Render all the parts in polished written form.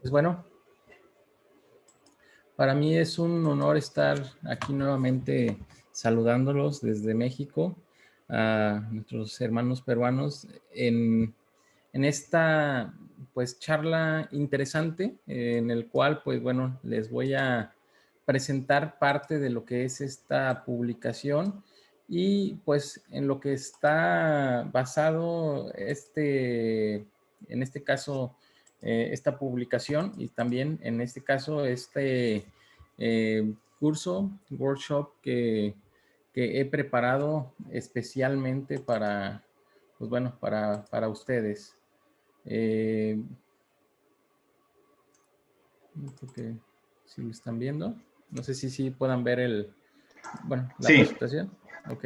Pues bueno, para mí es un honor estar aquí nuevamente saludándolos desde México a nuestros hermanos peruanos en esta pues charla interesante en el cual pues bueno les voy a presentar parte de lo que es esta publicación y pues en lo que está basado en este caso esta publicación y también en este caso curso, workshop que he preparado especialmente para, pues bueno, para ustedes. Eh, creo que si lo están viendo, no sé si puedan ver la Sí, presentación. Ok,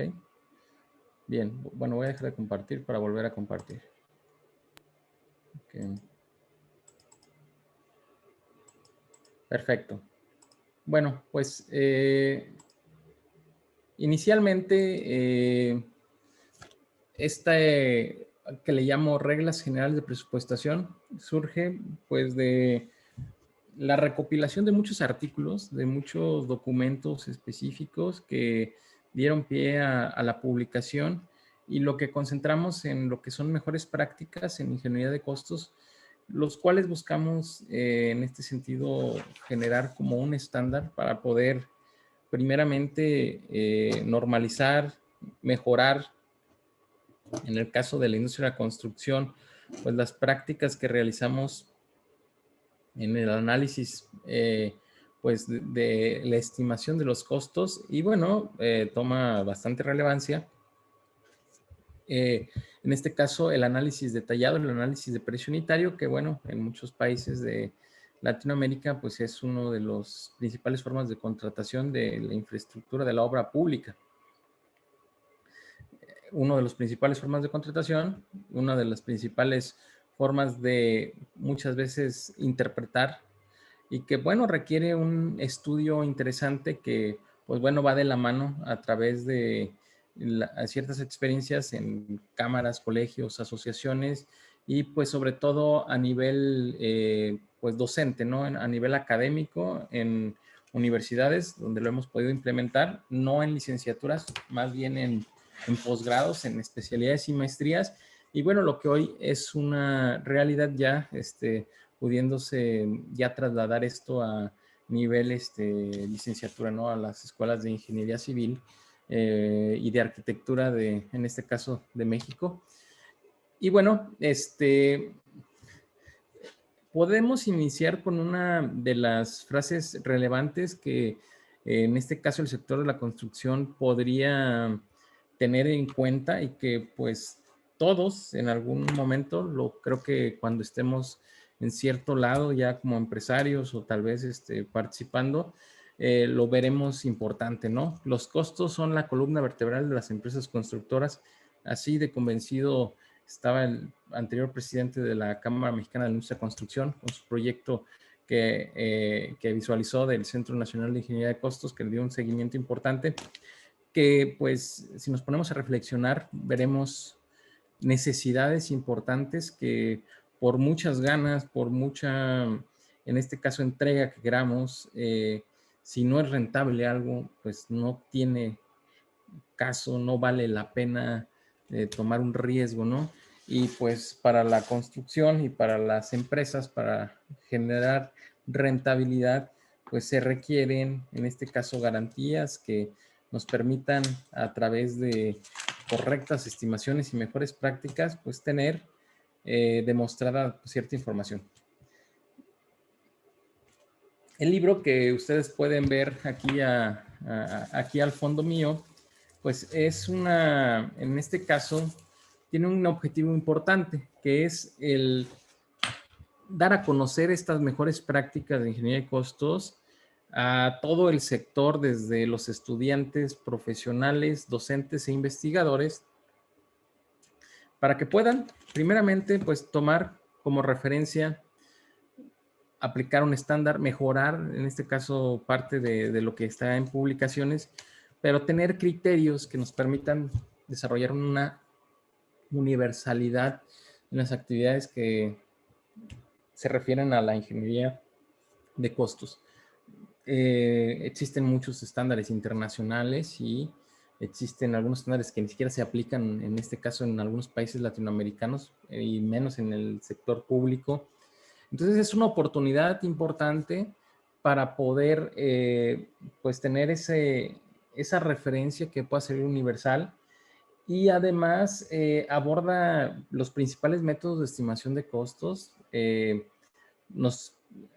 bien, bueno, voy a dejar de compartir para volver a compartir. Okay. Perfecto. Bueno, pues inicialmente esta que le llamo reglas generales de presupuestación surge pues de la recopilación de muchos artículos, de muchos documentos específicos que dieron pie a la publicación y lo que concentramos en lo que son mejores prácticas en ingeniería de costos, los cuales buscamos en este sentido generar como un estándar para poder primeramente normalizar, mejorar, en el caso de la industria de la construcción, pues las prácticas que realizamos en el análisis pues de la estimación de los costos y bueno, toma bastante relevancia. En este caso, el análisis detallado, el análisis de precio unitario, que bueno, en muchos países de Latinoamérica, pues es uno de los principales formas de contratación de la infraestructura de la obra pública. Uno de los principales formas de contratación, una de las principales formas de muchas veces interpretar y que, bueno, requiere un estudio interesante que, pues bueno, va de la mano a través de ciertas experiencias en cámaras, colegios, asociaciones y pues sobre todo a nivel pues docente, ¿no? A nivel académico, en universidades donde lo hemos podido implementar, no en licenciaturas, más bien en posgrados, en especialidades y maestrías. Y bueno, lo que hoy es una realidad ya, pudiéndose ya trasladar esto a nivel licenciatura, ¿no? A las escuelas de ingeniería civil y de arquitectura en este caso, de México. Y bueno, podemos iniciar con una de las frases relevantes que en este caso el sector de la construcción podría tener en cuenta y que pues todos en algún momento, creo que cuando estemos en cierto lado ya como empresarios o tal vez participando, lo veremos importante, ¿no? Los costos son la columna vertebral de las empresas constructoras, así de convencido estaba el anterior presidente de la Cámara Mexicana de la Industria de Construcción con su proyecto que visualizó del Centro Nacional de Ingeniería de Costos, que le dio un seguimiento importante, que pues si nos ponemos a reflexionar, veremos necesidades importantes que por muchas ganas, por mucha, en este caso, entrega que queramos, si no es rentable algo, pues no tiene caso, no vale la pena tomar un riesgo, ¿no? Y pues para la construcción y para las empresas, para generar rentabilidad, pues se requieren, en este caso, garantías que nos permitan a través de correctas estimaciones y mejores prácticas, pues tener demostrada cierta información. El libro que ustedes pueden ver aquí, aquí al fondo mío, pues es en este caso, tiene un objetivo importante, que es el dar a conocer estas mejores prácticas de ingeniería de costos a todo el sector, desde los estudiantes, profesionales, docentes e investigadores, para que puedan, primeramente, pues tomar como referencia, aplicar un estándar, mejorar, en este caso, parte de lo que está en publicaciones, pero tener criterios que nos permitan desarrollar una universalidad en las actividades que se refieren a la ingeniería de costos. Existen muchos estándares internacionales y existen algunos estándares que ni siquiera se aplican, en este caso, en algunos países latinoamericanos y menos en el sector público. Entonces es una oportunidad importante para poder pues tener esa referencia que pueda ser universal y además aborda los principales métodos de estimación de costos, nos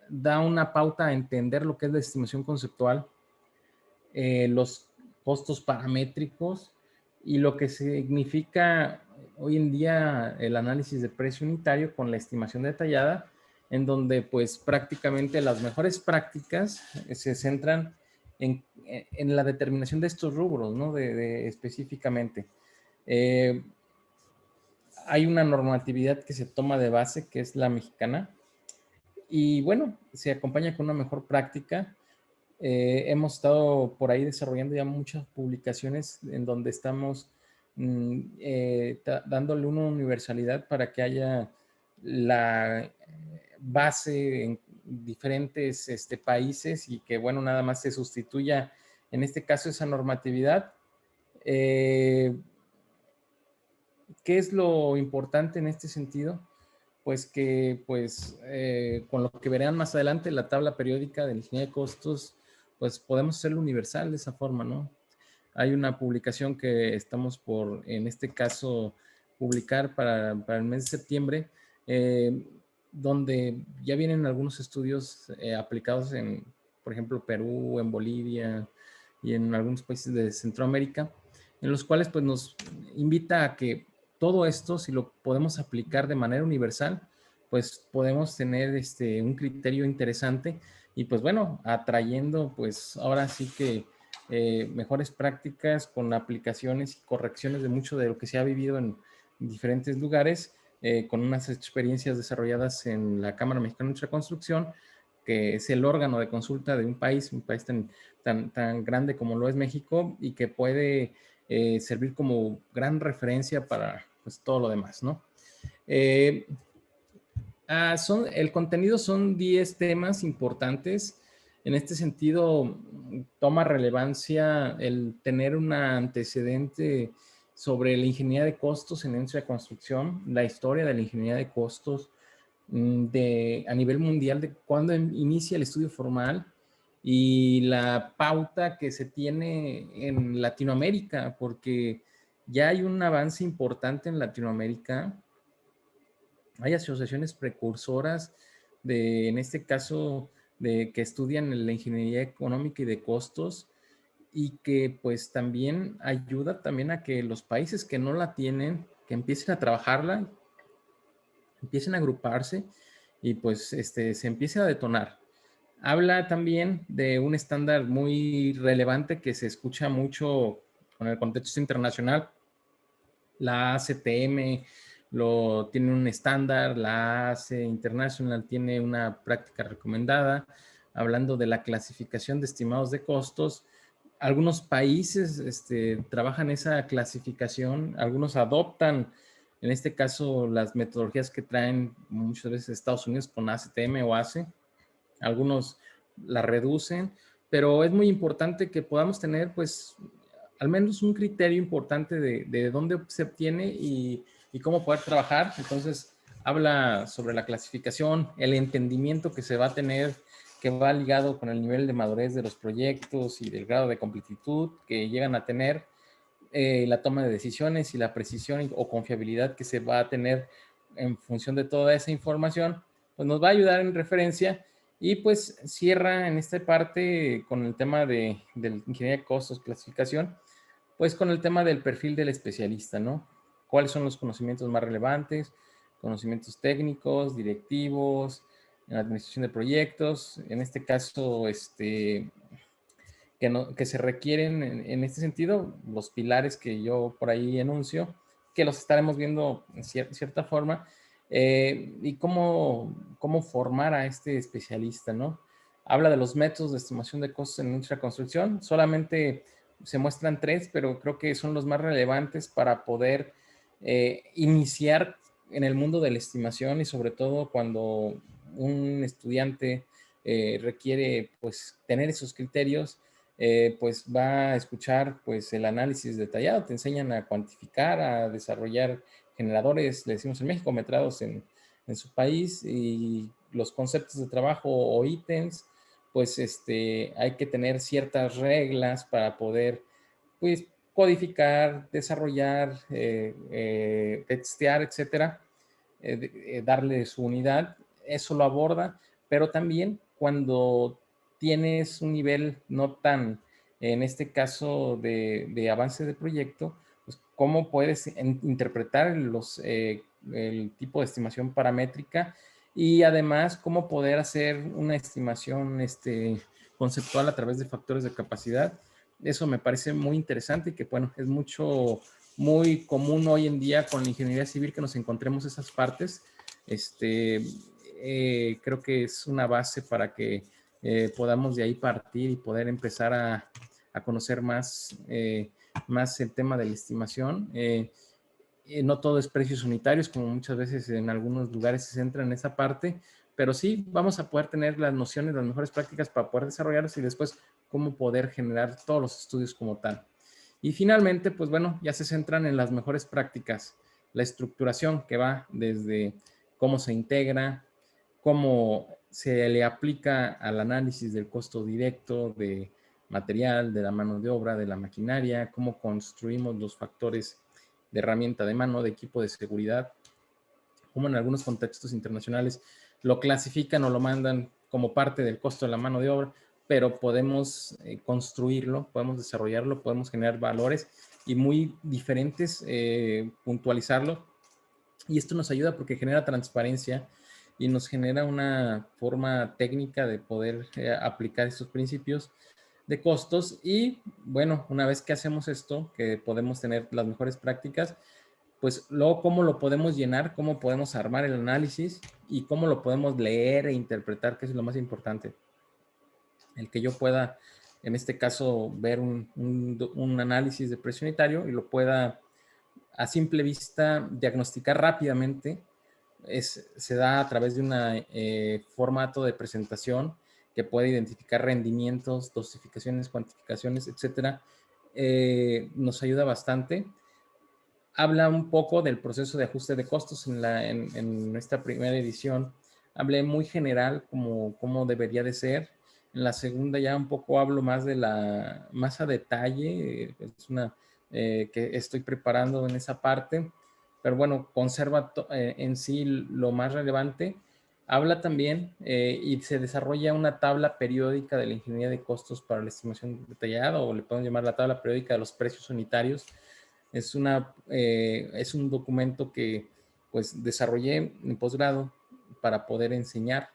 da una pauta a entender lo que es la estimación conceptual, los costos paramétricos y lo que significa hoy en día el análisis de precio unitario con la estimación detallada, en donde pues prácticamente las mejores prácticas se centran en la determinación de estos rubros, ¿no? Específicamente. Eh, Hay una normatividad que se toma de base, que es la mexicana, y bueno, se acompaña con una mejor práctica. Hemos estado por ahí desarrollando ya muchas publicaciones en donde estamos dándole una universalidad para que haya la base en diferentes países y que, bueno, nada más se sustituya, en este caso, esa normatividad. ¿Qué es lo importante en este sentido? Pues que, pues, con lo que verán más adelante, la tabla periódica de la ingeniería de costos, pues podemos hacerlo universal de esa forma, ¿no? Hay una publicación que estamos por, en este caso, publicar para el mes de septiembre, eh, donde ya vienen algunos estudios aplicados en, por ejemplo, Perú, en Bolivia y en algunos países de Centroamérica, en los cuales pues nos invita a que todo esto, si lo podemos aplicar de manera universal, pues podemos tener un criterio interesante y pues bueno, atrayendo pues ahora sí que mejores prácticas con aplicaciones y correcciones de mucho de lo que se ha vivido en diferentes lugares, con unas experiencias desarrolladas en la Cámara Mexicana de Construcción, que es el órgano de consulta de un país tan grande como lo es México y que puede servir como gran referencia para pues, todo lo demás, ¿no? El contenido son 10 temas importantes. En este sentido, toma relevancia el tener un antecedente sobre la ingeniería de costos en la industria de construcción, la historia de la ingeniería de costos a nivel mundial, de cuándo inicia el estudio formal y la pauta que se tiene en Latinoamérica, porque ya hay un avance importante en Latinoamérica. Hay asociaciones precursoras en este caso, de que estudian la ingeniería económica y de costos y que pues también ayuda también a que los países que no la tienen, que empiecen a trabajarla, empiecen a agruparse y pues se empiece a detonar. Habla también de un estándar muy relevante que se escucha mucho con el contexto internacional, la ACTM tiene un estándar, la AC International tiene una práctica recomendada, hablando de la clasificación de estimados de costos. Algunos países trabajan esa clasificación, algunos adoptan, en este caso, las metodologías que traen muchas veces Estados Unidos con ACTM o ACE, algunos la reducen, pero es muy importante que podamos tener pues al menos un criterio importante de dónde se obtiene y cómo poder trabajar. Entonces, habla sobre la clasificación, el entendimiento que se va a tener, que va ligado con el nivel de madurez de los proyectos y del grado de completitud que llegan a tener, la toma de decisiones y la precisión o confiabilidad que se va a tener en función de toda esa información, pues nos va a ayudar en referencia y pues cierra en esta parte con el tema de ingeniería de costos, clasificación, pues con el tema del perfil del especialista, ¿no? ¿Cuáles son los conocimientos más relevantes? Conocimientos técnicos, directivos, en administración de proyectos, en este caso, que se requieren en este sentido, los pilares que yo por ahí enuncio, que los estaremos viendo en cierta forma, y cómo formar a este especialista, ¿no? Habla de los métodos de estimación de costos en industria de construcción, solamente se muestran 3, pero creo que son los más relevantes para poder iniciar en el mundo de la estimación y sobre todo cuando un estudiante requiere pues tener esos criterios, pues va a escuchar pues el análisis detallado, te enseñan a cuantificar, a desarrollar generadores, le decimos en México, metrados en su país, y los conceptos de trabajo o ítems, pues hay que tener ciertas reglas para poder pues codificar, desarrollar, testear, etcétera, darle su unidad, eso lo aborda, pero también cuando tienes un nivel no tan, en este caso, de avance de proyecto, pues cómo puedes interpretar el tipo de estimación paramétrica y además cómo poder hacer una estimación conceptual a través de factores de capacidad. Eso me parece muy interesante y que, bueno, es muy común hoy en día con la ingeniería civil que nos encontremos esas partes. Este, Creo que es una base para que podamos de ahí partir y poder empezar a conocer más el tema de la estimación. No todo es precios unitarios, como muchas veces en algunos lugares se centra en esa parte, pero sí vamos a poder tener las nociones, las mejores prácticas para poder desarrollarlas y después cómo poder generar todos los estudios como tal. Y finalmente, pues bueno, ya se centran en las mejores prácticas, la estructuración que va desde cómo se integra, cómo se le aplica al análisis del costo directo de material, de la mano de obra, de la maquinaria, cómo construimos los factores de herramienta de mano, de equipo de seguridad, como en algunos contextos internacionales lo clasifican o lo mandan como parte del costo de la mano de obra, pero podemos construirlo, podemos desarrollarlo, podemos generar valores y muy diferentes, puntualizarlo. Y esto nos ayuda porque genera transparencia y nos genera una forma técnica de poder aplicar estos principios de costos. Y bueno, una vez que hacemos esto, que podemos tener las mejores prácticas, pues luego cómo lo podemos llenar, cómo podemos armar el análisis y cómo lo podemos leer e interpretar, que es lo más importante. El que yo pueda, en este caso, ver un análisis de precio unitario y lo pueda a simple vista diagnosticar rápidamente, se da a través de un formato de presentación que puede identificar rendimientos, dosificaciones, cuantificaciones, etcétera. Nos ayuda bastante. Habla un poco del proceso de ajuste de costos en esta primera edición. Hablé muy general como debería de ser. En la segunda ya un poco hablo más a detalle. Es una que estoy preparando en esa parte. Pero bueno, conserva en sí lo más relevante. Habla también y se desarrolla una tabla periódica de la ingeniería de costos para la estimación detallada, o le podemos llamar la tabla periódica de los precios unitarios. Es un documento que pues desarrollé en posgrado para poder enseñar,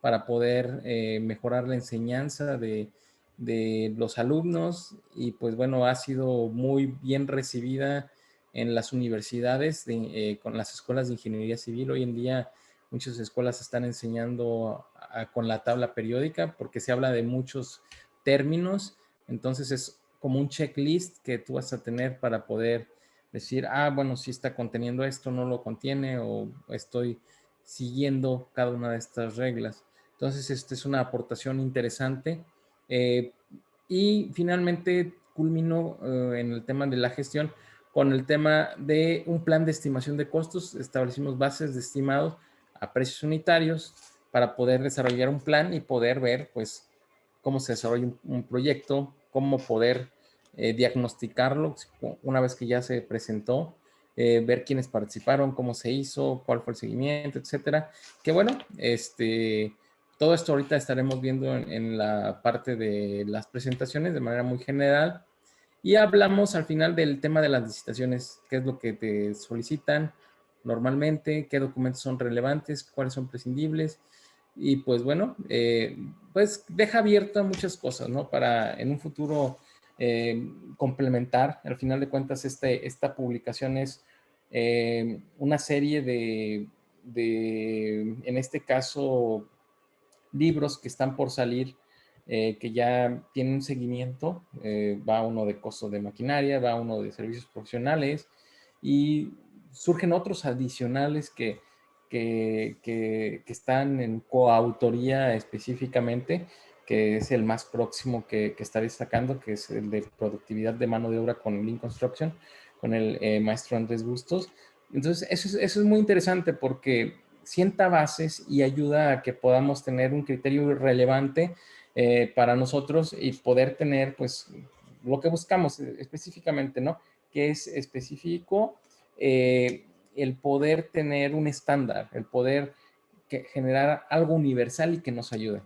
para poder mejorar la enseñanza de los alumnos, y pues bueno, ha sido muy bien recibida en las universidades, con las escuelas de ingeniería civil. Hoy en día muchas escuelas están enseñando con la tabla periódica porque se habla de muchos términos, entonces es como un checklist que tú vas a tener para poder decir, bueno, si está conteniendo esto, no lo contiene, o estoy siguiendo cada una de estas reglas. Entonces, esta es una aportación interesante. Eh, y finalmente culminó en el tema de la gestión con el tema de un plan de estimación de costos. Establecimos bases de estimados a precios unitarios para poder desarrollar un plan y poder ver, pues, cómo se desarrolla un proyecto, cómo poder diagnosticarlo una vez que ya se presentó, ver quiénes participaron, cómo se hizo, cuál fue el seguimiento, etcétera. Que bueno, todo esto ahorita estaremos viendo en la parte de las presentaciones de manera muy general. Y hablamos al final del tema de las licitaciones, qué es lo que te solicitan normalmente, qué documentos son relevantes, cuáles son prescindibles. Y pues bueno, pues deja abierta muchas cosas, ¿no? Para en un futuro complementar. Al final de cuentas, esta publicación es una serie en este caso, libros que están por salir, que ya tienen un seguimiento. Va uno de costo de maquinaria, va uno de servicios profesionales, y surgen otros adicionales que están en coautoría específicamente, que es el más próximo que estaré sacando, que es el de productividad de mano de obra con Lean Construction, con el maestro Andrés Bustos. Entonces, eso es muy interesante porque sienta bases y ayuda a que podamos tener un criterio relevante para nosotros y poder tener, pues, lo que buscamos específicamente, ¿no? Que es específico el poder tener un estándar, el poder generar algo universal y que nos ayude.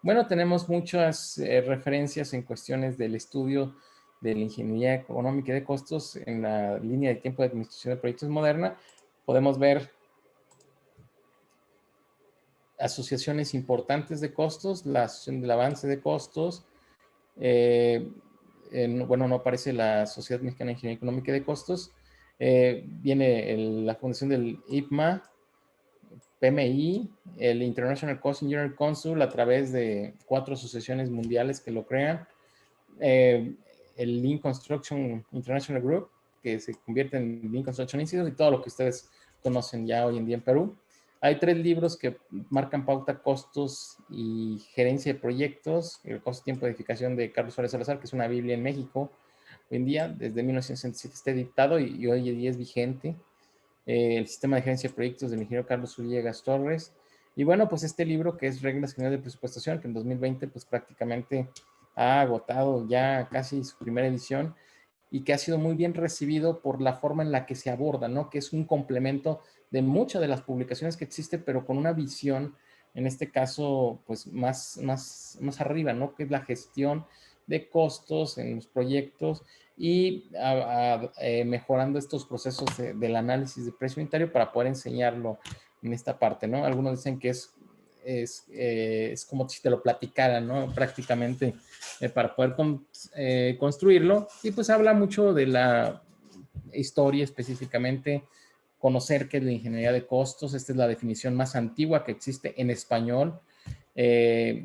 Bueno, tenemos muchas referencias en cuestiones del estudio de la ingeniería económica y de costos en la línea de tiempo de administración de proyectos moderna. Podemos ver asociaciones importantes de costos, la asociación del avance de costos, bueno, no aparece la Sociedad Mexicana de Ingeniería Económica y de Costos, viene la fundación del IPMA, PMI, el International Cost Engineering Council a través de 4 asociaciones mundiales que lo crean, el Lean Construction International Group, que se convierte en Lean Construction Institute, y todo lo que ustedes conocen ya hoy en día en Perú. Hay 3 libros que marcan pauta, costos y gerencia de proyectos. El costo tiempo de edificación de Carlos Suárez Salazar, que es una Biblia en México. Hoy en día, desde 1967 está editado y hoy en día es vigente. El sistema de gerencia de proyectos del ingeniero Carlos Villegas Torres. Y bueno, pues este libro que es Reglas Generales de Presupuestación, que en 2020 pues prácticamente ha agotado ya casi su primera edición y que ha sido muy bien recibido por la forma en la que se aborda, ¿no? Que es un complemento de muchas de las publicaciones que existen, pero con una visión, en este caso, pues más arriba, ¿no? Que es la gestión de costos en los proyectos y mejorando estos procesos del análisis de precio unitario para poder enseñarlo en esta parte, ¿no? Algunos dicen que es como si te lo platicaran, ¿no? Prácticamente para poder construirlo. Y pues habla mucho de la historia específicamente, conocer qué es la ingeniería de costos. Esta es la definición más antigua que existe en español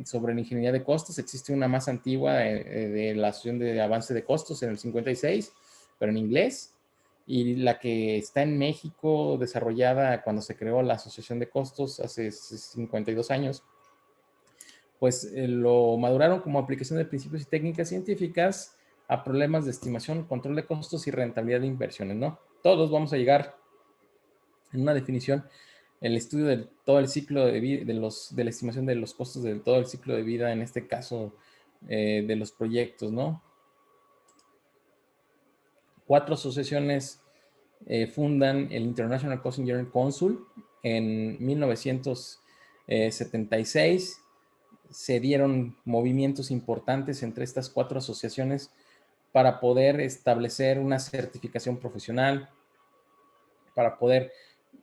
sobre la ingeniería de costos. Existe una más antigua de la Asociación de Avance de Costos en el 56, pero en inglés. Y la que está en México, desarrollada cuando se creó la Asociación de Costos hace 52 años, pues lo maduraron como aplicación de principios y técnicas científicas a problemas de estimación, control de costos y rentabilidad de inversiones, ¿no? Todos vamos a llegar en una definición, el estudio de todo el ciclo de vida, de la estimación de los costos de todo el ciclo de vida, en este caso de los proyectos, ¿no? 4 asociaciones fundan el International Cost Engineering Council en 1976. Se dieron movimientos importantes entre estas 4 asociaciones para poder establecer una certificación profesional, para poder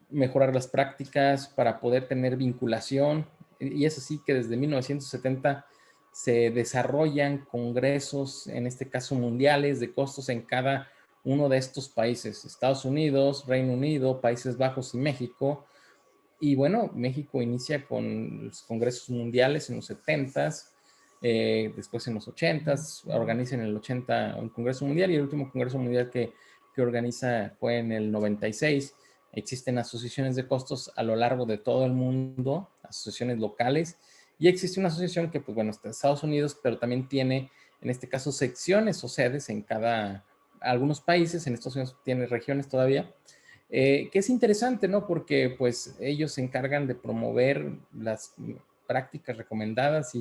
mejorar las prácticas, para poder tener vinculación. Y es así que desde 1970 se desarrollan congresos, en este caso mundiales, de costos en cada uno de estos países, Estados Unidos, Reino Unido, Países Bajos y México. Y bueno, México inicia con los congresos mundiales en los 70s, después en los 80s, organiza en el 80 un congreso mundial y el último congreso mundial que organiza fue en el 96. Existen asociaciones de costos a lo largo de todo el mundo, asociaciones locales, y existe una asociación que, pues bueno, está en Estados Unidos, pero también tiene, en este caso, secciones o sedes en algunos países, en Estados Unidos tiene regiones todavía, que es interesante, ¿no? Porque pues ellos se encargan de promover las prácticas recomendadas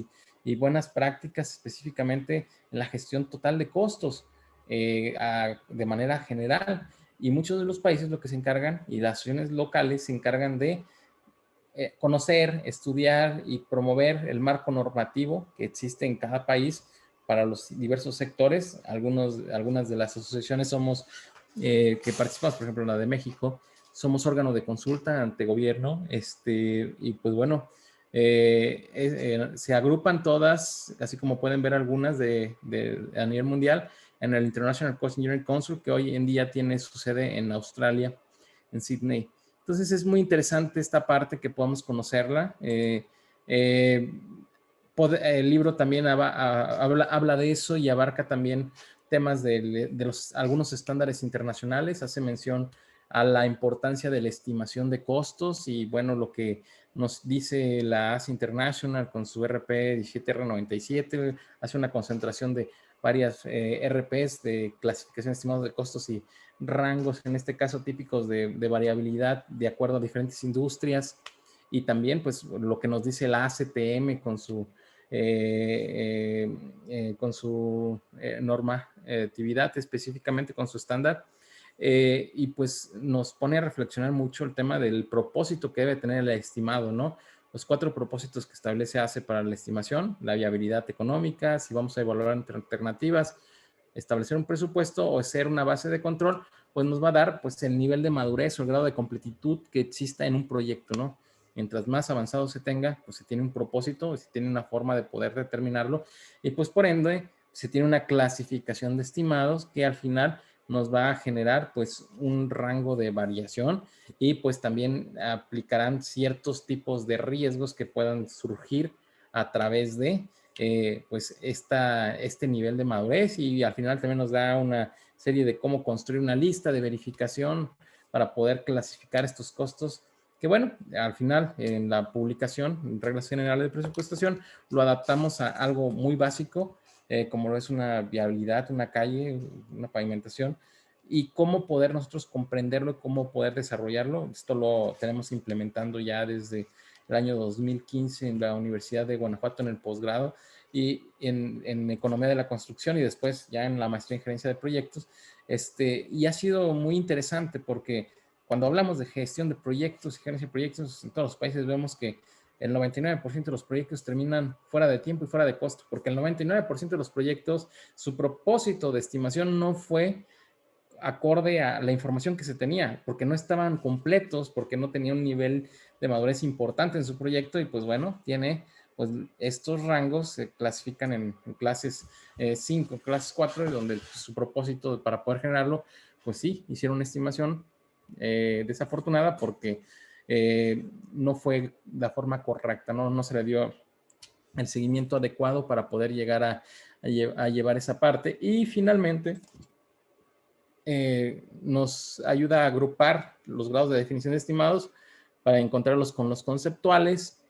y buenas prácticas específicamente en la gestión total de costos de manera general. Y muchos de los países lo que se encargan y las asociaciones locales se encargan de conocer, estudiar y promover el marco normativo que existe en cada país para los diversos sectores. Algunas de las asociaciones que participamos, por ejemplo, la de México, somos órgano de consulta ante gobierno, y pues bueno, se agrupan todas, así como pueden ver algunas a nivel mundial, en el International Cost Engineering Council, que hoy en día tiene su sede en Australia, en Sydney. Entonces es muy interesante esta parte que podamos conocerla. El libro también habla de eso y abarca también temas de algunos estándares internacionales. Hace mención a la importancia de la estimación de costos y bueno, lo que nos dice la AS International con su RP 17R97, hace una concentración de varias RPs de clasificación estimada de costos y rangos, en este caso típicos de variabilidad de acuerdo a diferentes industrias, y también pues lo que nos dice la ACTM con su normatividad, específicamente con su estándar, y pues nos pone a reflexionar mucho el tema del propósito que debe tener el estimado, ¿no? Los 4 propósitos que establece ACE para la estimación: la viabilidad económica, si vamos a evaluar entre alternativas, establecer un presupuesto o ser una base de control, pues nos va a dar pues el nivel de madurez o el grado de completitud que exista en un proyecto, ¿no? Mientras más avanzado se tenga, pues se tiene un propósito, se tiene una forma de poder determinarlo y pues por ende se tiene una clasificación de estimados que al final nos va a generar pues un rango de variación y pues también aplicarán ciertos tipos de riesgos que puedan surgir a través de pues este nivel de madurez, y al final también nos da una serie de cómo construir una lista de verificación para poder clasificar estos costos, que bueno, al final en la publicación, en reglas generales de presupuestación, lo adaptamos a algo muy básico, como lo es una viabilidad, una calle, una pavimentación, y cómo poder nosotros comprenderlo, cómo poder desarrollarlo. Esto lo tenemos implementando ya desde el año 2015 en la Universidad de Guanajuato en el posgrado y en Economía de la Construcción y después ya en la maestría en Gerencia de Proyectos. Y ha sido muy interesante porque cuando hablamos de gestión de proyectos y gerencia de proyectos en todos los países vemos que el 99% de los proyectos terminan fuera de tiempo y fuera de costo, porque el 99% de los proyectos, su propósito de estimación no fue acorde a la información que se tenía, porque no estaban completos, porque no tenía un nivel de madurez importante en su proyecto y pues bueno, tiene pues estos rangos se clasifican en clases 5, clases 4, donde su propósito para poder generarlo, pues sí, hicieron una estimación desafortunada porque no fue la forma correcta, no se le dio el seguimiento adecuado para poder llegar a llevar esa parte. Y finalmente, nos ayuda a agrupar los grados de definición de estimados para encontrarlos con los conceptuales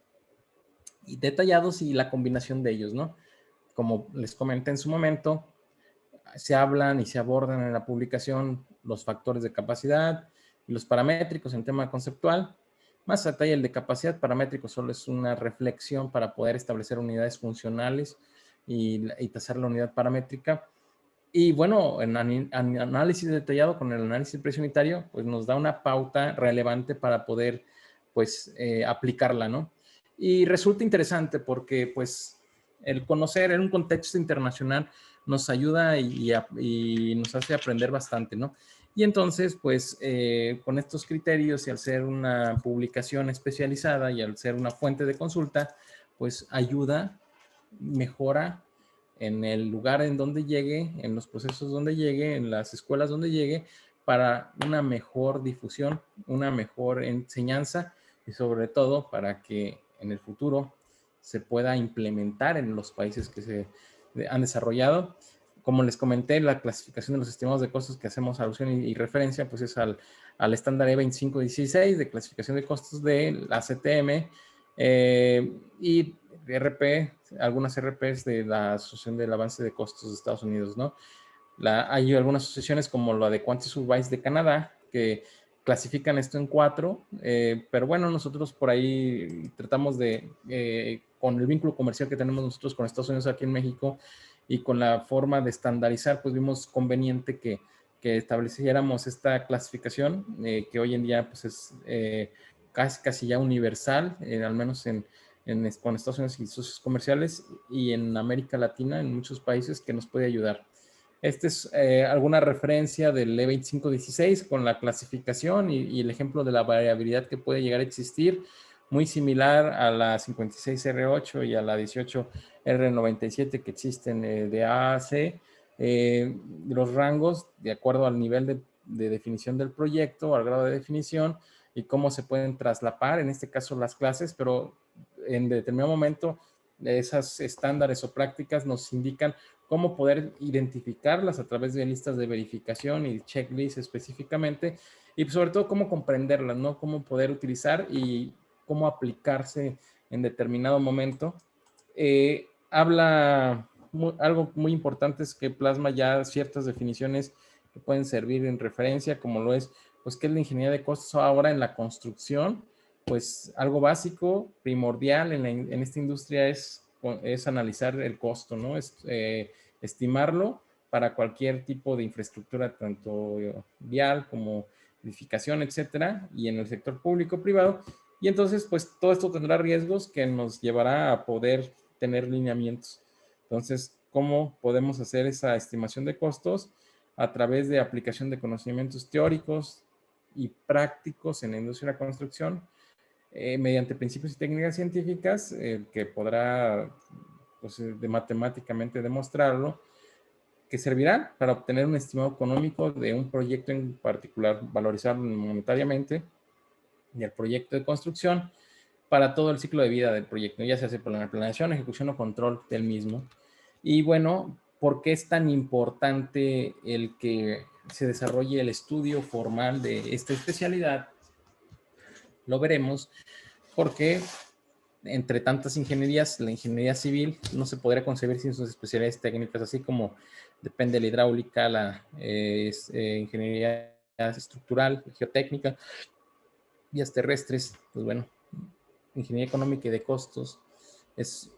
y detallados y la combinación de ellos, ¿no? Como les comenté en su momento, se hablan y se abordan en la publicación los factores de capacidad y los paramétricos en tema conceptual. Más detalle, el de capacidad paramétrico solo es una reflexión para poder establecer unidades funcionales y tasar la unidad paramétrica. Y bueno, en análisis detallado con el análisis precio unitario, pues nos da una pauta relevante para poder, pues, aplicarla, ¿no? Y resulta interesante porque, pues, el conocer en un contexto internacional nos ayuda y nos hace aprender bastante, ¿no? Y entonces, pues, con estos criterios y al ser una publicación especializada y al ser una fuente de consulta, pues ayuda, mejora en el lugar en donde llegue, en los procesos donde llegue, en las escuelas donde llegue, para una mejor difusión, una mejor enseñanza y sobre todo para que en el futuro se pueda implementar en los países que se han desarrollado. Como les comenté, la clasificación de los estimados de costos que hacemos alusión y referencia, pues es al estándar E2516 de clasificación de costos de la CTM, y RP, algunas RPs de la Asociación del Avance de Costos de Estados Unidos, ¿no? Hay algunas asociaciones como la de Quantity Surveys de Canadá que clasifican esto en 4, pero bueno, nosotros por ahí tratamos de, con el vínculo comercial que tenemos nosotros con Estados Unidos aquí en México y con la forma de estandarizar, pues vimos conveniente que estableciéramos esta clasificación, que hoy en día pues es casi ya universal, al menos con Estados Unidos y socios comerciales y en América Latina, en muchos países, que nos puede ayudar. Esta es alguna referencia del E2516 con la clasificación y el ejemplo de la variabilidad que puede llegar a existir, muy similar a la 56R8 y a la 18R97 que existen de A a C. Los rangos de acuerdo al nivel de definición del proyecto, al grado de definición y cómo se pueden traslapar, en este caso las clases, pero en determinado momento esas estándares o prácticas nos indican cómo poder identificarlas a través de listas de verificación y checklists específicamente, y sobre todo cómo comprenderlas, ¿no? Cómo poder utilizar y cómo aplicarse en determinado momento. Algo muy importante es que plasma ya ciertas definiciones que pueden servir en referencia, como lo es, pues, ¿qué es la ingeniería de costos ahora en la construcción? Pues algo básico, primordial en esta industria es analizar el costo, ¿no? Es estimarlo para cualquier tipo de infraestructura, tanto vial como edificación, etcétera, y en el sector público privado. Y entonces, pues todo esto tendrá riesgos que nos llevará a poder tener lineamientos. Entonces, ¿cómo podemos hacer esa estimación de costos? A través de aplicación de conocimientos teóricos y prácticos en la industria de la construcción, mediante principios y técnicas científicas, que podrá, pues, matemáticamente demostrarlo, que servirá para obtener un estimado económico de un proyecto en particular, valorizarlo monetariamente, y el proyecto de construcción para todo el ciclo de vida del proyecto, ya sea por la planeación, ejecución o control del mismo. Y bueno, ¿por qué es tan importante el que se desarrolle el estudio formal de esta especialidad? Lo veremos porque entre tantas ingenierías, la ingeniería civil no se podría concebir sin sus especialidades técnicas, así como depende de la hidráulica, la ingeniería estructural, geotécnica, vías terrestres, pues bueno, ingeniería económica y de costos es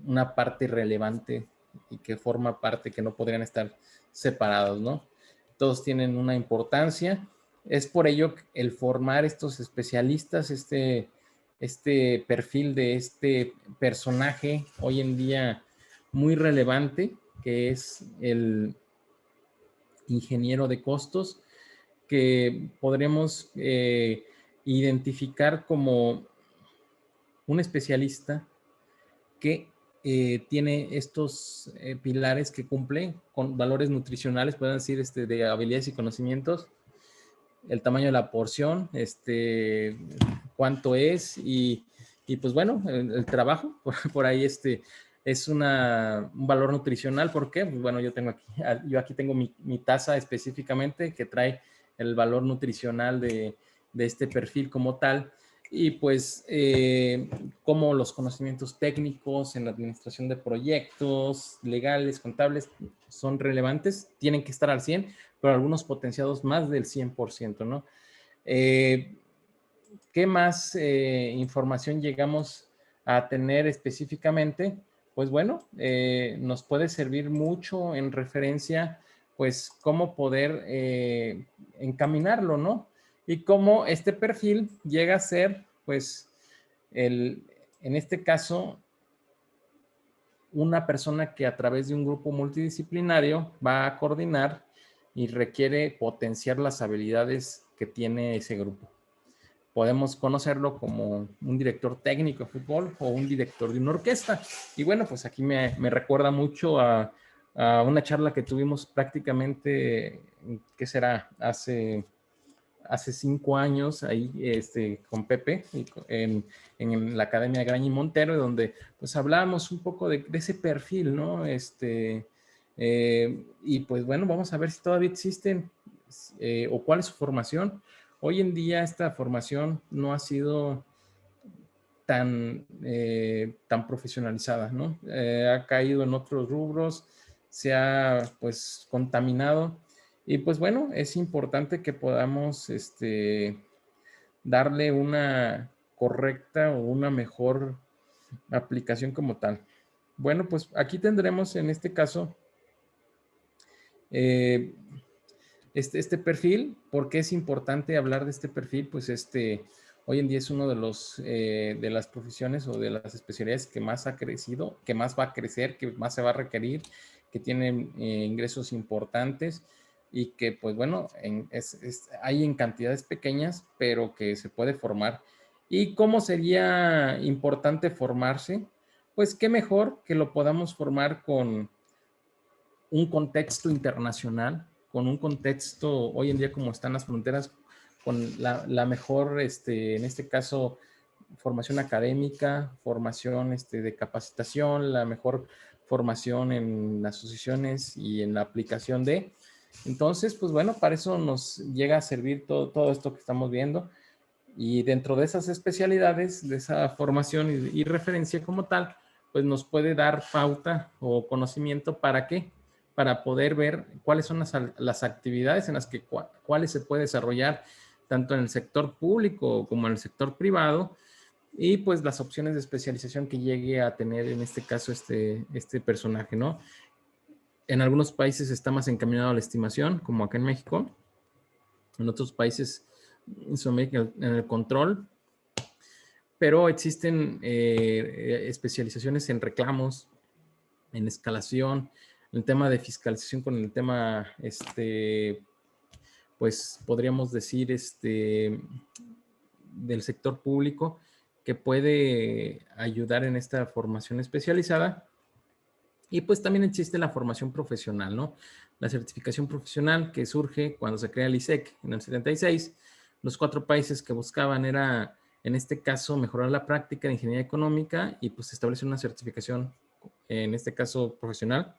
una parte relevante y que forma parte que no podrían estar separados, ¿no? Todos tienen una importancia. Es por ello el formar estos especialistas, este perfil de este personaje hoy en día muy relevante, que es el ingeniero de costos, que podremos identificar como un especialista que tiene estos pilares que cumple con valores nutricionales, pueden decir, de habilidades y conocimientos, el tamaño de la porción, cuánto es y pues bueno, el trabajo, por ahí es un valor nutricional. ¿Por qué? Pues bueno, yo aquí tengo mi taza específicamente que trae el valor nutricional de este perfil como tal. Y pues como los conocimientos técnicos en la administración de proyectos, legales, contables, son relevantes, tienen que estar al 100, pero algunos potenciados más del 100%, ¿no? Eh, ¿Qué más información llegamos a tener específicamente? Pues bueno, nos puede servir mucho en referencia, pues, cómo poder encaminarlo, ¿no? Y cómo este perfil llega a ser, pues, en este caso, una persona que a través de un grupo multidisciplinario va a coordinar y requiere potenciar las habilidades que tiene ese grupo. Podemos conocerlo como un director técnico de fútbol o un director de una orquesta. Y bueno, pues aquí me recuerda mucho a una charla que tuvimos prácticamente, ¿qué será? Hace 5 años ahí con Pepe en la Academia de Graña y Montero, donde pues hablábamos un poco de ese perfil, ¿no? Y pues bueno, vamos a ver si todavía existen o cuál es su formación. Hoy en día esta formación no ha sido tan profesionalizada, ¿no? Ha caído en otros rubros, se ha pues contaminado y pues bueno, es importante que podamos darle una correcta o una mejor aplicación como tal. Bueno, pues aquí tendremos en este caso eh, este perfil. ¿Por qué es importante hablar de este perfil? Pues hoy en día es uno de las profesiones o de las especialidades que más ha crecido, que más va a crecer, que más se va a requerir, que tienen ingresos importantes y que pues bueno, hay en cantidades pequeñas, pero que se puede formar. ¿Y cómo sería importante formarse? Pues qué mejor que lo podamos formar con un contexto internacional, con un contexto hoy en día como están las fronteras, con la mejor, en este caso, formación académica, formación de capacitación, la mejor formación en asociaciones y en la aplicación de. Entonces, pues bueno, para eso nos llega a servir todo esto que estamos viendo. Y dentro de esas especialidades, de esa formación y referencia como tal, pues nos puede dar pauta o conocimiento para qué, para poder ver cuáles son las actividades en las que cuáles se puede desarrollar tanto en el sector público como en el sector privado, y pues las opciones de especialización que llegue a tener en este caso este personaje, ¿no? En algunos países está más encaminado a la estimación, como acá en México. En otros países en Sudamérica en el control, pero existen especializaciones en reclamos, en escalación, en el tema de fiscalización con el tema, pues podríamos decir, del sector público, que puede ayudar en esta formación especializada. Y pues también existe la formación profesional, ¿no? La certificación profesional que surge cuando se crea el ISEC en el 76. Los 4 países que buscaban era, en este caso, mejorar la práctica de ingeniería económica y pues establecer una certificación, en este caso profesional,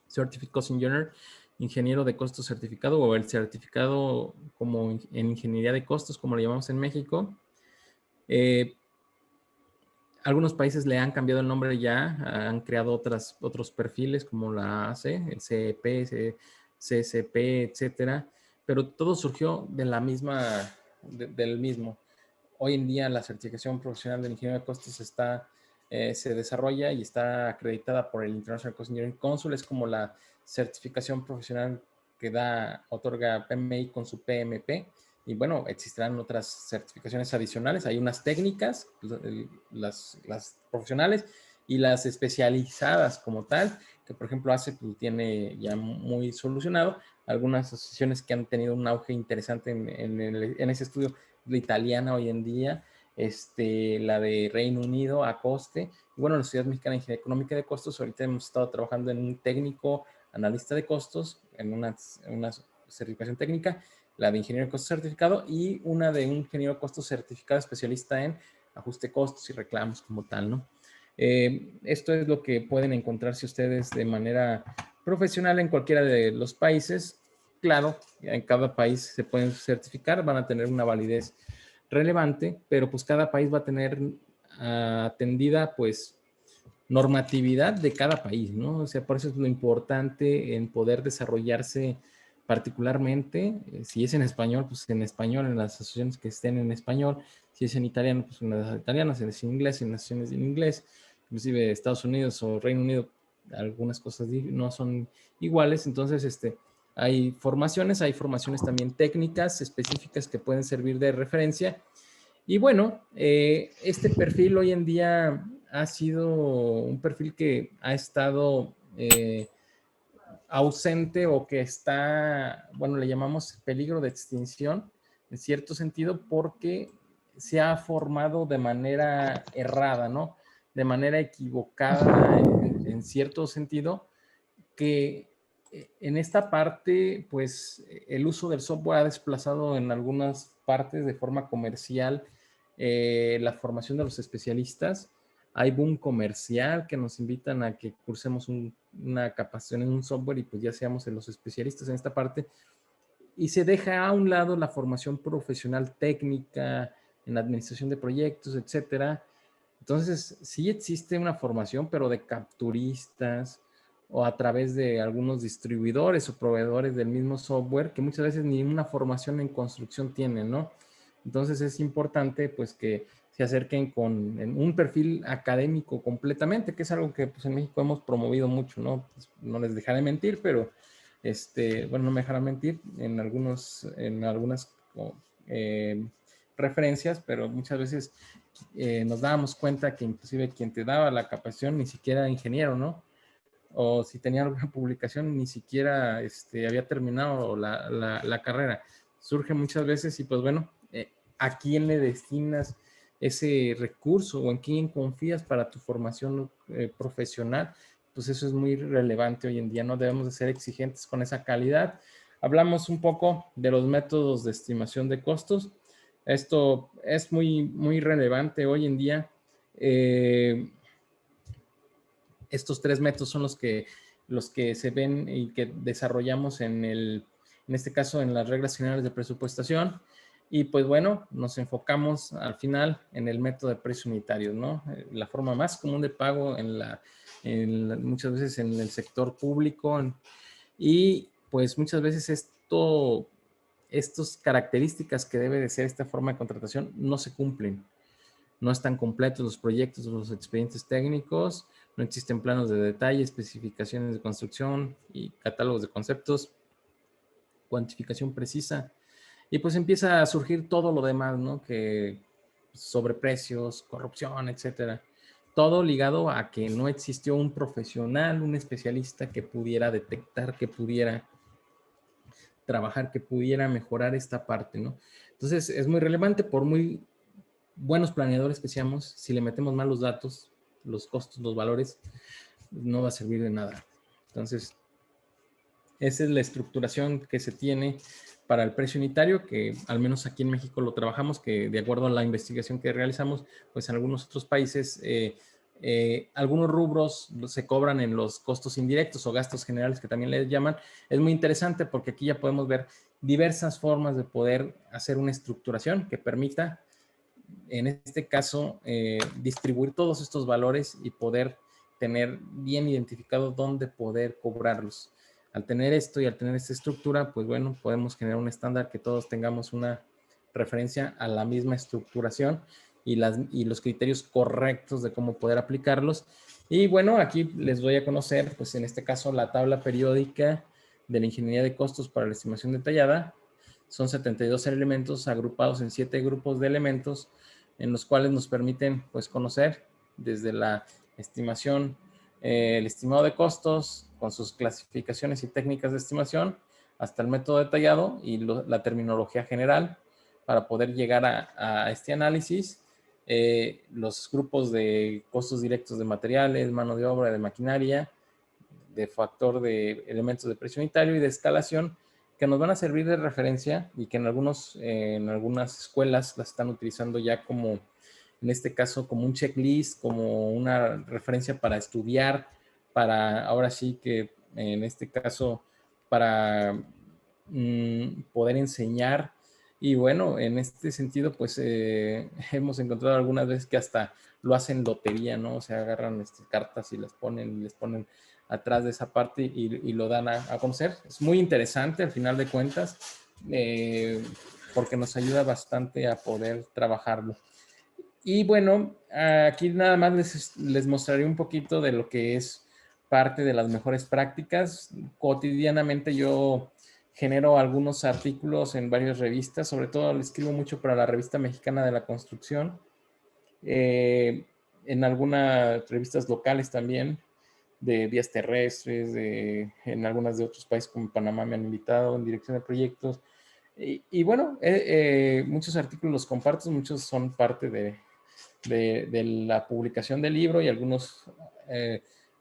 Certificate Cost Engineer, ingeniero de costos certificado, o el certificado como en ingeniería de costos, como lo llamamos en México. Algunos países le han cambiado el nombre ya, han creado otros perfiles como la AC, el CEP, CSP, etcétera, pero todo surgió de la misma, del mismo. Hoy en día la certificación profesional de ingeniero de costos se desarrolla y está acreditada por el International Cost Engineering Council. Es como la certificación profesional que otorga PMI con su PMP. Y bueno, existirán otras certificaciones adicionales. Hay unas técnicas, las profesionales, y las especializadas como tal, que por ejemplo ACE pues, tiene ya muy solucionado. Algunas asociaciones que han tenido un auge interesante en ese estudio, la italiana hoy en día, la de Reino Unido, ACOSTE, y bueno, la Sociedad Mexicana de Ingeniería Económica de Costos. Ahorita hemos estado trabajando en un técnico analista de costos, en una certificación técnica, la de ingeniero de costos certificado, y una de un ingeniero de costos certificado especialista en ajuste de costos y reclamos como tal, ¿no? Esto es lo que pueden encontrarse ustedes de manera profesional en cualquiera de los países. Claro, en cada país se pueden certificar, van a tener una validez relevante, pero pues cada país va a tener atendida pues normatividad de cada país, ¿no? O sea, por eso es lo importante en poder desarrollarse particularmente, si es en español, pues en español, en las asociaciones que estén en español, si es en italiano, pues en las italianas, si es en inglés, en las asociaciones en inglés, inclusive Estados Unidos o Reino Unido, algunas cosas no son iguales. Entonces, hay formaciones también técnicas específicas que pueden servir de referencia. Y bueno, este perfil hoy en día ha sido un perfil que ha estado ausente, o que está, bueno, le llamamos peligro de extinción, en cierto sentido, porque se ha formado de manera errada, ¿no? De manera equivocada en cierto sentido, que en esta parte, pues el uso del software ha desplazado en algunas partes de forma comercial la formación de los especialistas. Hay boom comercial que nos invitan a que cursemos una capacitación en un software y pues ya seamos los especialistas en esta parte. Y se deja a un lado la formación profesional técnica en la administración de proyectos, etcétera. Entonces, sí existe una formación, pero de capturistas o a través de algunos distribuidores o proveedores del mismo software, que muchas veces ni una formación en construcción tienen, ¿no? Entonces es importante pues que se acerquen con un perfil académico completamente, que es algo que pues en México hemos promovido mucho, ¿no? Pues, no les dejaré mentir, pero bueno, no me dejarán mentir en algunas eh, referencias, pero muchas veces nos dábamos cuenta que inclusive quien te daba la capacitación ni siquiera era ingeniero, ¿no? O si tenía alguna publicación ni siquiera había terminado la carrera. Surge muchas veces y pues bueno, ¿a quién le destinas ese recurso o en quién confías para tu formación profesional? Pues eso es muy relevante hoy en día, no debemos de ser exigentes con esa calidad. Hablamos un poco de los métodos de estimación de costos. Esto es muy relevante hoy en día. Estos tres métodos son los que se ven y que desarrollamos en este caso en las reglas generales de presupuestación. Y pues bueno, nos enfocamos al final en el método de precios unitarios, ¿no? La forma más común de pago muchas veces en el sector público. Y pues muchas veces estas características que debe de ser esta forma de contratación no se cumplen. No están completos los proyectos, los expedientes técnicos, no existen planos de detalle, especificaciones de construcción y catálogos de conceptos, cuantificación precisa. Y pues empieza a surgir todo lo demás, ¿no? Que sobreprecios, corrupción, etcétera. Todo ligado a que no existió un profesional, un especialista que pudiera detectar, que pudiera trabajar, que pudiera mejorar esta parte, ¿no? Entonces es muy relevante, por muy buenos planeadores que seamos, si le metemos mal los datos, los costos, los valores, no va a servir de nada. Entonces, esa es la estructuración que se tiene para el precio unitario, que al menos aquí en México lo trabajamos, que de acuerdo a la investigación que realizamos, pues en algunos otros países, algunos rubros se cobran en los costos indirectos o gastos generales que también les llaman. Es muy interesante porque aquí ya podemos ver diversas formas de poder hacer una estructuración que permita, en este caso, distribuir todos estos valores y poder tener bien identificado dónde poder cobrarlos. Al tener esto y al tener esta estructura, pues bueno, podemos generar un estándar que todos tengamos una referencia a la misma estructuración y los criterios correctos de cómo poder aplicarlos. Y bueno, aquí les voy a conocer, pues en este caso, la tabla periódica de la ingeniería de costos para la estimación detallada. Son 72 elementos agrupados en 7 grupos de elementos en los cuales nos permiten pues conocer desde la estimación, el estimado de costos con sus clasificaciones y técnicas de estimación hasta el método detallado y la terminología general para poder llegar a este análisis. Los grupos de costos directos de materiales, mano de obra, de maquinaria, de factor de elementos de precio unitario y de escalación, que nos van a servir de referencia y que en algunas escuelas las están utilizando ya como, en este caso, como un checklist, como una referencia para estudiar, para ahora sí que en este caso, para poder enseñar. Y bueno, en este sentido, pues hemos encontrado algunas veces que hasta lo hacen lotería, ¿no? O sea, agarran cartas y les ponen atrás de esa parte y lo dan a conocer. Es muy interesante al final de cuentas, porque nos ayuda bastante a poder trabajarlo. Y bueno, aquí nada más les mostraré un poquito de lo que es parte de las mejores prácticas. Cotidianamente yo genero algunos artículos en varias revistas, sobre todo le escribo mucho para la Revista Mexicana de la Construcción, en algunas revistas locales también, de vías terrestres, en algunas de otros países como Panamá me han invitado en dirección de proyectos. Y bueno, muchos artículos los comparto, muchos son parte de la publicación del libro y algunos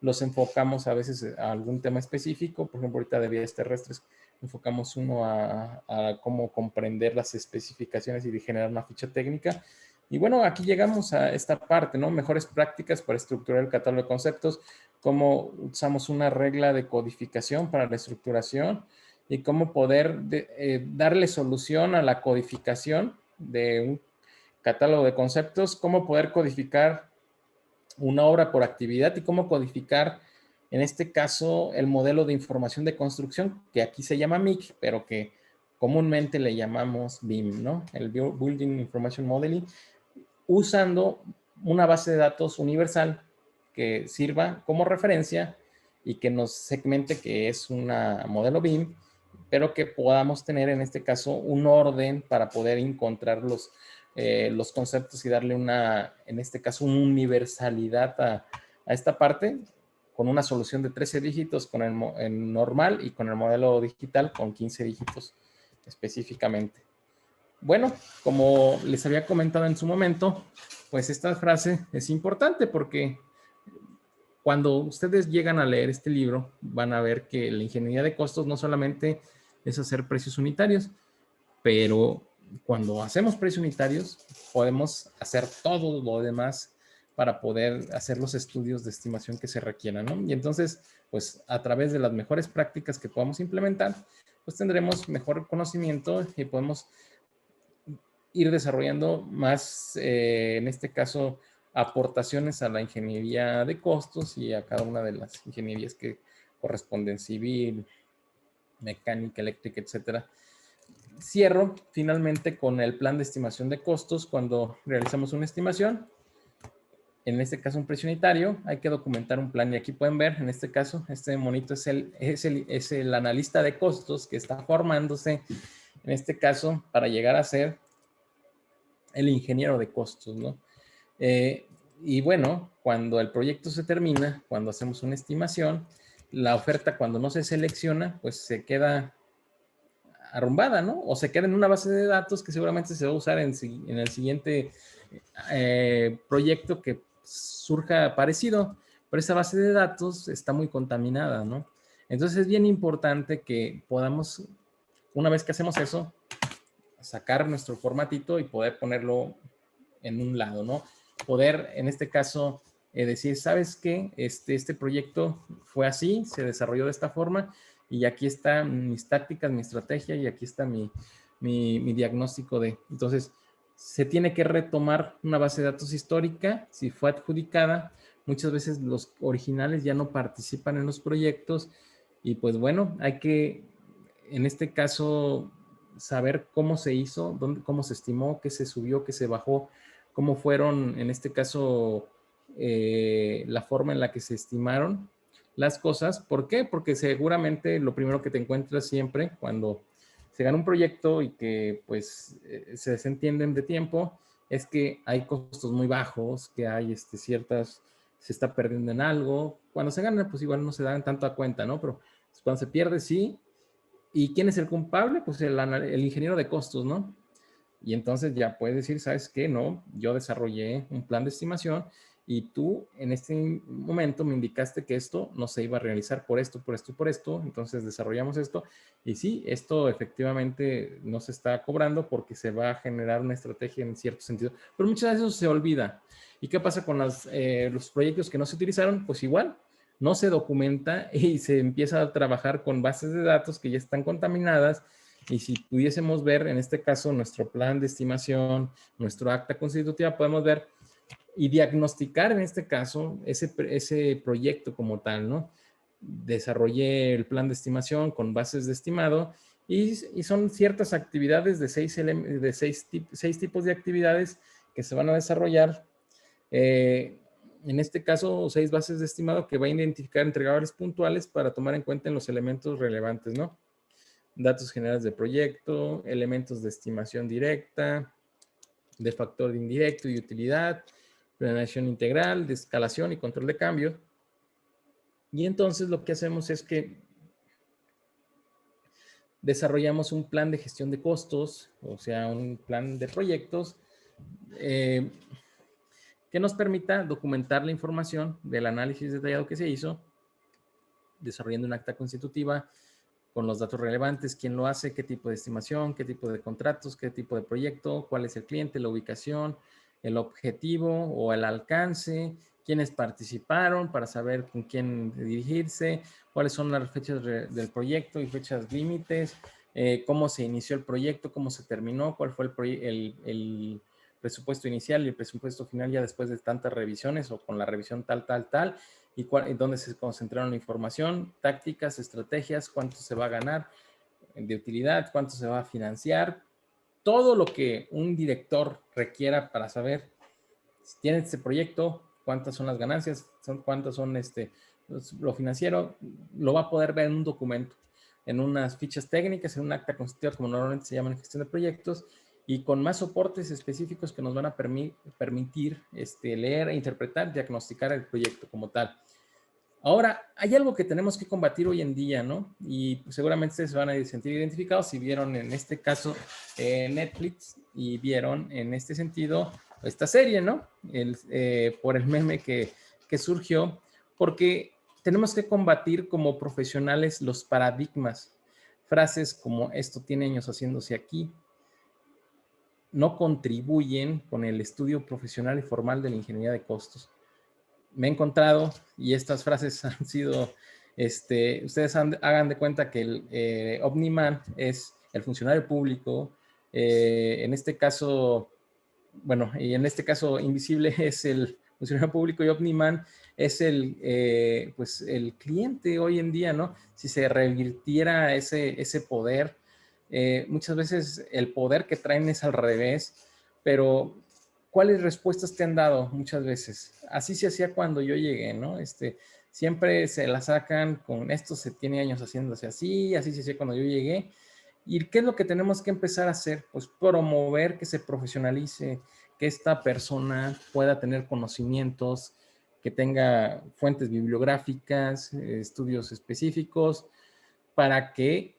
los enfocamos a veces a algún tema específico. Por ejemplo, ahorita de vías terrestres enfocamos uno a cómo comprender las especificaciones y de generar una ficha técnica. Y bueno, aquí llegamos a esta parte, ¿no? Mejores prácticas para estructurar el catálogo de conceptos, cómo usamos una regla de codificación para la estructuración y cómo poder darle solución a la codificación de un catálogo de conceptos, cómo poder codificar una obra por actividad y cómo codificar, en este caso, el modelo de información de construcción, que aquí se llama MIC, pero que comúnmente le llamamos BIM, ¿no? El Building Information Modeling, usando una base de datos universal que sirva como referencia y que nos segmente que es un modelo BIM, pero que podamos tener en este caso un orden para poder encontrar los conceptos y darle en este caso, una universalidad a esta parte con una solución de 13 dígitos con el normal y con el modelo digital con 15 dígitos específicamente. Bueno, como les había comentado en su momento, pues esta frase es importante porque cuando ustedes llegan a leer este libro, van a ver que la ingeniería de costos no solamente es hacer precios unitarios, pero cuando hacemos precios unitarios, podemos hacer todo lo demás para poder hacer los estudios de estimación que se requieran, ¿no? Y entonces, pues a través de las mejores prácticas que podamos implementar, pues tendremos mejor conocimiento y podemos ir desarrollando más, en este caso, aportaciones a la ingeniería de costos y a cada una de las ingenierías que corresponden, civil, mecánica, eléctrica, etcétera. Cierro finalmente con el plan de estimación de costos. Cuando realizamos una estimación, en este caso un precio unitario, hay que documentar un plan. Y aquí pueden ver, en este caso, este monito es el analista de costos que está formándose, en este caso, para llegar a ser el ingeniero de costos, ¿no? Y bueno, cuando el proyecto se termina, cuando hacemos una estimación, la oferta cuando no se selecciona, pues se queda arrumbada, ¿no? O se queda en una base de datos que seguramente se va a usar en el siguiente proyecto que surja parecido, pero esa base de datos está muy contaminada, ¿no? Entonces es bien importante que podamos, una vez que hacemos eso, sacar nuestro formatito y poder ponerlo en un lado, ¿no? Poder, en este caso, decir, ¿sabes qué? Este proyecto fue así, se desarrolló de esta forma y aquí están mis tácticas, mi estrategia y aquí está mi diagnóstico de... Entonces, se tiene que retomar una base de datos histórica, si fue adjudicada, muchas veces los originales ya no participan en los proyectos y pues bueno, hay que, en este caso, saber cómo se hizo, cómo se estimó, qué se subió, qué se bajó, cómo fueron, en este caso, la forma en la que se estimaron las cosas. ¿Por qué? Porque seguramente lo primero que te encuentras siempre cuando se gana un proyecto y que pues se desentienden de tiempo es que hay costos muy bajos, que hay ciertas, se está perdiendo en algo. Cuando se gana, pues igual no se dan tanto a cuenta, ¿no? Pero cuando se pierde, sí. ¿Y quién es el culpable? Pues el ingeniero de costos, ¿no? Y entonces ya puedes decir, ¿sabes qué? No, yo desarrollé un plan de estimación y tú en este momento me indicaste que esto no se iba a realizar por esto, por esto y por esto. Entonces desarrollamos esto y sí, esto efectivamente no se está cobrando porque se va a generar una estrategia en cierto sentido, pero muchas veces eso se olvida. ¿Y qué pasa con los proyectos que no se utilizaron? Pues igual, no se documenta y se empieza a trabajar con bases de datos que ya están contaminadas. Y si pudiésemos ver, en este caso, nuestro plan de estimación, nuestro acta constitutiva, podemos ver y diagnosticar, en este caso, ese proyecto como tal, ¿no? Desarrollé el plan de estimación con bases de estimado y son ciertas actividades de seis tipos de actividades que se van a desarrollar. En este caso, 6 bases de estimado que va a identificar entregables puntuales para tomar en cuenta en los elementos relevantes, ¿no? Datos generales de proyecto, elementos de estimación directa, de factor indirecto y utilidad, planeación integral, de escalación y control de cambio. Y entonces lo que hacemos es que desarrollamos un plan de gestión de costos, o sea, un plan de proyectos que nos permita documentar la información del análisis detallado que se hizo, desarrollando un acta constitutiva con los datos relevantes, quién lo hace, qué tipo de estimación, qué tipo de contratos, qué tipo de proyecto, cuál es el cliente, la ubicación, el objetivo o el alcance, quiénes participaron para saber con quién dirigirse, cuáles son las fechas del proyecto y fechas límites, cómo se inició el proyecto, cómo se terminó, cuál fue el presupuesto inicial y el presupuesto final ya después de tantas revisiones o con la revisión tal, y dónde se concentraron la información, tácticas, estrategias, cuánto se va a ganar de utilidad, cuánto se va a financiar, todo lo que un director requiera para saber si tiene este proyecto, cuántas son las ganancias, cuántas son lo financiero, lo va a poder ver en un documento, en unas fichas técnicas, en un acta constitutiva, como normalmente se llama en gestión de proyectos, y con más soportes específicos que nos van a permitir leer, interpretar, diagnosticar el proyecto como tal. Ahora, hay algo que tenemos que combatir hoy en día, ¿no? Y pues, seguramente ustedes se van a sentir identificados si vieron en este caso Netflix y vieron en este sentido esta serie, ¿no? Por el meme que surgió, porque tenemos que combatir como profesionales los paradigmas, frases como esto tiene años haciéndose aquí, no contribuyen con el estudio profesional y formal de la ingeniería de costos. Me he encontrado, y estas frases han sido, ustedes hagan de cuenta que el Omniman es el funcionario público, en este caso, bueno, y en este caso Invisible es el funcionario público y Omniman es pues el cliente hoy en día, ¿no? Si se revirtiera ese poder, muchas veces el poder que traen es al revés, pero ¿cuáles respuestas te han dado muchas veces? Así se hacía cuando yo llegué, ¿no? Siempre se la sacan con esto, se tiene años haciéndose así se hacía cuando yo llegué. ¿Y qué es lo que tenemos que empezar a hacer? Pues promover que se profesionalice, que esta persona pueda tener conocimientos, que tenga fuentes bibliográficas, estudios específicos, para que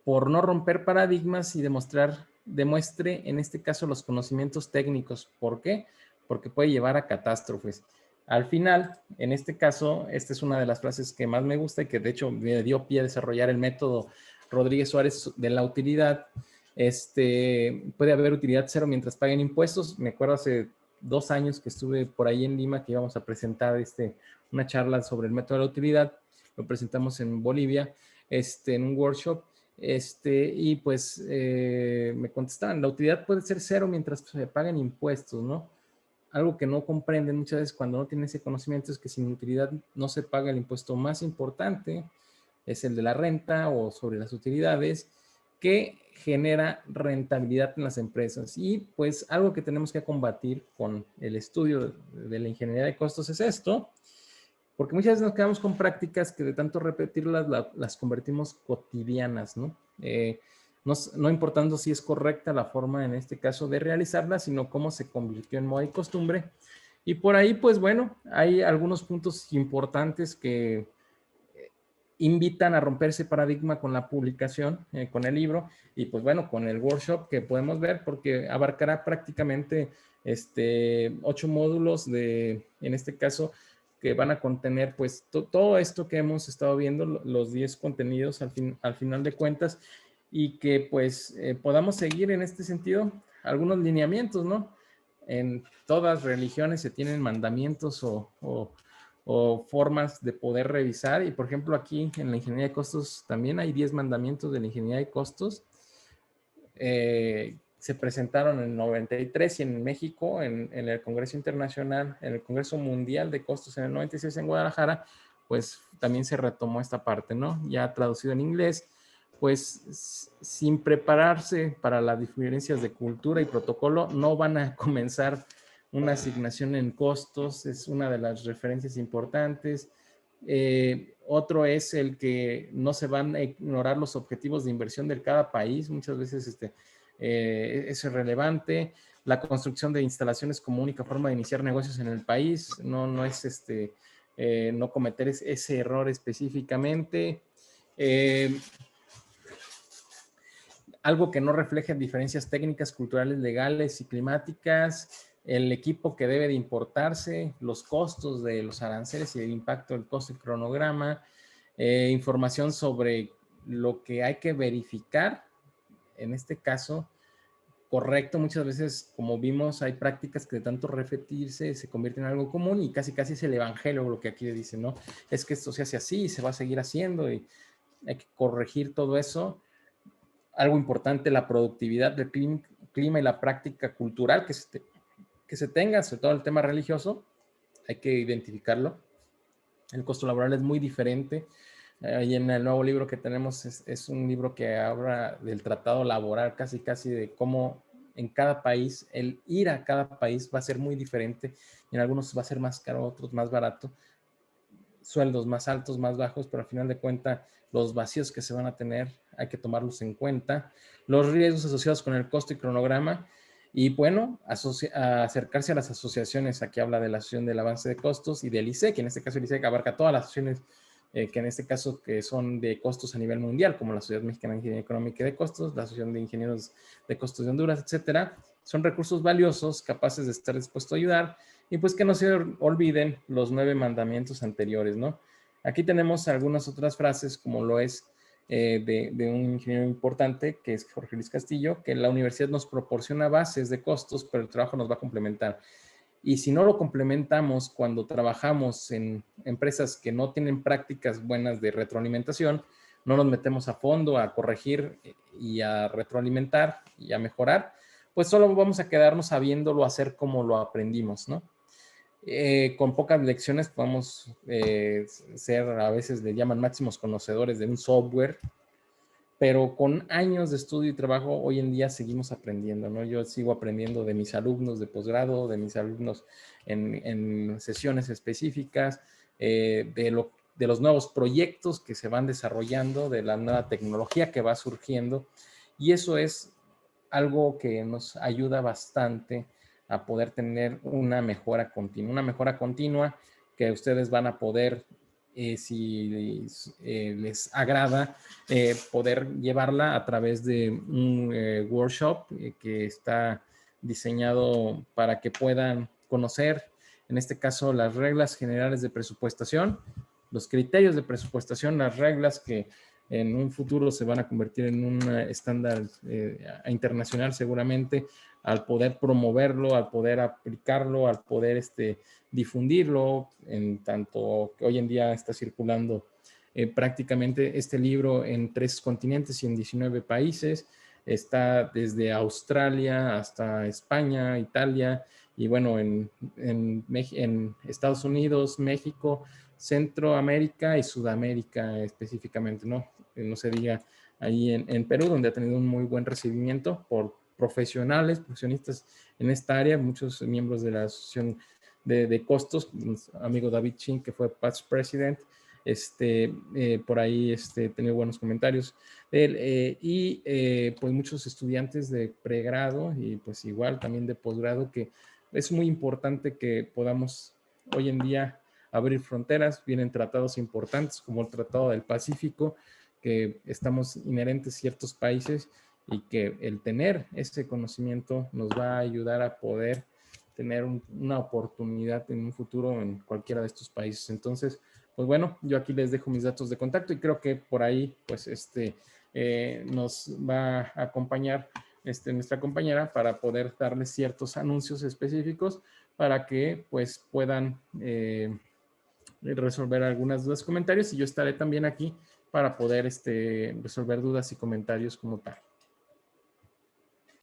por no romper paradigmas y demuestre en este caso los conocimientos técnicos. ¿Por qué? Porque puede llevar a catástrofes. Al final, en este caso, esta es una de las frases que más me gusta y que de hecho me dio pie a desarrollar el método Rodríguez Suárez de la utilidad. Puede haber utilidad cero mientras paguen impuestos. Me acuerdo hace 2 años que estuve por ahí en Lima que íbamos a presentar una charla sobre el método de la utilidad. Lo presentamos en Bolivia, en un workshop. Y pues me contestaban, la utilidad puede ser cero mientras se paguen impuestos, ¿no? Algo que no comprenden muchas veces cuando no tienen ese conocimiento es que sin utilidad no se paga el impuesto más importante, es el de la renta o sobre las utilidades, que genera rentabilidad en las empresas. Y pues algo que tenemos que combatir con el estudio de la ingeniería de costos es esto, porque muchas veces nos quedamos con prácticas que de tanto repetirlas las convertimos cotidianas, ¿no? No importando si es correcta la forma en este caso de realizarla, sino cómo se convirtió en moda y costumbre. Y por ahí, pues bueno, hay algunos puntos importantes que invitan a romper ese paradigma con la publicación, con el libro, y pues bueno, con el workshop que podemos ver, porque abarcará prácticamente 8 módulos en este caso, que van a contener pues todo esto que hemos estado viendo, los 10 contenidos al final de cuentas, y que pues podamos seguir en este sentido algunos lineamientos, ¿no? En todas religiones se tienen mandamientos o formas de poder revisar. Y por ejemplo, aquí en la ingeniería de costos también hay 10 mandamientos de la ingeniería de costos. Se presentaron en el 93 y en México, en el Congreso Internacional, en el Congreso Mundial de Costos en el 96 en Guadalajara, pues también se retomó esta parte, ¿no? Ya traducido en inglés, pues sin prepararse para las diferencias de cultura y protocolo, no van a comenzar una asignación en costos, es una de las referencias importantes. Otro es el que no se van a ignorar los objetivos de inversión de cada país, muchas veces eso es relevante. La construcción de instalaciones como única forma de iniciar negocios en el país, no es no cometer ese error específicamente. Algo que no refleje diferencias técnicas, culturales, legales y climáticas, el equipo que debe de importarse, los costos de los aranceles y el impacto del costo y cronograma, información sobre lo que hay que verificar, en este caso, correcto, muchas veces, como vimos, hay prácticas que de tanto repetirse se convierten en algo común y casi es el evangelio lo que aquí dice, ¿no? Es que esto se hace así y se va a seguir haciendo y hay que corregir todo eso. Algo importante, la productividad del clima y la práctica cultural que se tenga, sobre todo el tema religioso, hay que identificarlo. El costo laboral es muy diferente. Y en el nuevo libro que tenemos es un libro que habla del tratado laboral, casi de cómo en cada país, el ir a cada país va a ser muy diferente. Y en algunos va a ser más caro, otros más barato. Sueldos más altos, más bajos, pero al final de cuentas los vacíos que se van a tener hay que tomarlos en cuenta, los riesgos asociados con el costo y cronograma, y bueno, acercarse a las asociaciones. Aquí habla de la Asociación del Avance de Costos y del ISEC, que en este caso el ISEC abarca todas las asociaciones que en este caso que son de costos a nivel mundial, como la Sociedad Mexicana de Ingeniería Económica y de Costos, la Asociación de Ingenieros de Costos de Honduras, etcétera. Son recursos valiosos, capaces de estar dispuestos a ayudar, y pues que no se olviden los 9 mandamientos anteriores, ¿no? Aquí tenemos algunas otras frases, como lo es de un ingeniero importante, que es Jorge Luis Castillo, que la universidad nos proporciona bases de costos, pero el trabajo nos va a complementar. Y si no lo complementamos cuando trabajamos en empresas que no tienen prácticas buenas de retroalimentación, no nos metemos a fondo a corregir y a retroalimentar y a mejorar, pues solo vamos a quedarnos sabiéndolo hacer como lo aprendimos, ¿no? Con pocas lecciones podemos ser, a veces le llaman máximos conocedores de un software, pero con años de estudio y trabajo hoy en día seguimos aprendiendo, ¿no? Yo sigo aprendiendo de mis alumnos de posgrado, de mis alumnos en sesiones específicas, de los nuevos proyectos que se van desarrollando, de la nueva tecnología que va surgiendo, y eso es algo que nos ayuda bastante a poder tener una mejora continua que ustedes van a poder, si les agrada, poder llevarla a través de un workshop que está diseñado para que puedan conocer, en este caso, las reglas generales de presupuestación, los criterios de presupuestación, las reglas que en un futuro se van a convertir en un estándar internacional seguramente, al poder promoverlo, al poder aplicarlo, al poder difundirlo, en tanto que hoy en día está circulando prácticamente este libro en 3 continentes y en 19 países. Está desde Australia hasta España, Italia y bueno, en Estados Unidos, México, Centroamérica y Sudamérica específicamente, ¿no? No se diga ahí en Perú, donde ha tenido un muy buen recibimiento por profesionistas en esta área, muchos miembros de la Asociación de Costos, amigo David Chin, que fue past president, por ahí tenido buenos comentarios de él, pues muchos estudiantes de pregrado y pues igual también de posgrado, que es muy importante que podamos hoy en día abrir fronteras. Vienen tratados importantes como el Tratado del Pacífico, que estamos inherentes a ciertos países y que el tener ese conocimiento nos va a ayudar a poder tener una oportunidad en un futuro en cualquiera de estos países. Entonces, pues bueno, yo aquí les dejo mis datos de contacto y creo que por ahí, pues, nos va a acompañar nuestra compañera para poder darles ciertos anuncios específicos para que, pues, puedan resolver algunas dudas, comentarios, y yo estaré también aquí para poder resolver dudas y comentarios como tal.